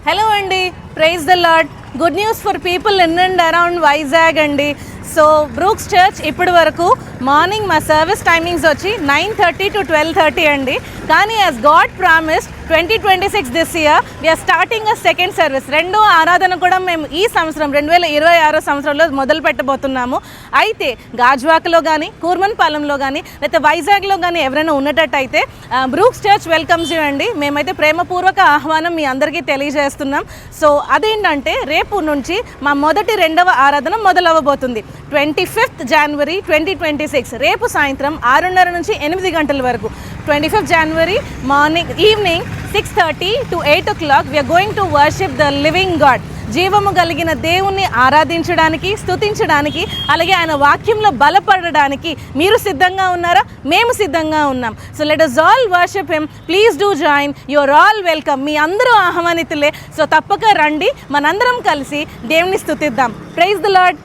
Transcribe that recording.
Hello అండి, praise the lord. Good news for people in and around Vizag అండి. So Brooks church ఇప్పటి వరకు morning మా సర్వీస్ టైమింగ్స్ వచ్చి 9:30 to 12:30 అండి. కానీ as God promised 2026 this year we are starting a second service. రెండో ఆరాధన కూడా మేము ఈ సంవత్సరం 2026 సంవత్సరంలో మొదలు పెట్టబోతున్నాము. అయితే గాజువాకలో కానీ, కూర్మన్పాలెంలో కానీ, లేకపోతే వైజాగ్లో కానీ ఎవరైనా ఉన్నట్టయితే బ్రూక్స్ చర్చ్ వెల్కమ్స్ యూ అండి. మేమైతే ప్రేమపూర్వక ఆహ్వానం మీ అందరికీ తెలియజేస్తున్నాం. సో అదేంటంటే రేపు నుంచి మా రెండవ ఆరాధన మొదలవ్వబోతుంది. 25th January 2026 రేపు సాయంత్రం 6:30 నుంచి 8 గంటల వరకు. 25th January evening 6:30 to 8 o'clock we are going to worship the living God. జీవము కలిగిన దేవుణ్ణి ఆరాధించడానికి, స్తుతించడానికి, అలాగే ఆయన వాక్యంలో బలపడడానికి మీరు సిద్ధంగా ఉన్నారా? మేము సిద్ధంగా ఉన్నాం. So let us all worship him. Please do join. You are all welcome. మీ అందరూ ఆహ్వానితులే. సో తప్పక రండి, మనందరం కలిసి దేవుని స్తుతిద్దాం. Praise the lord.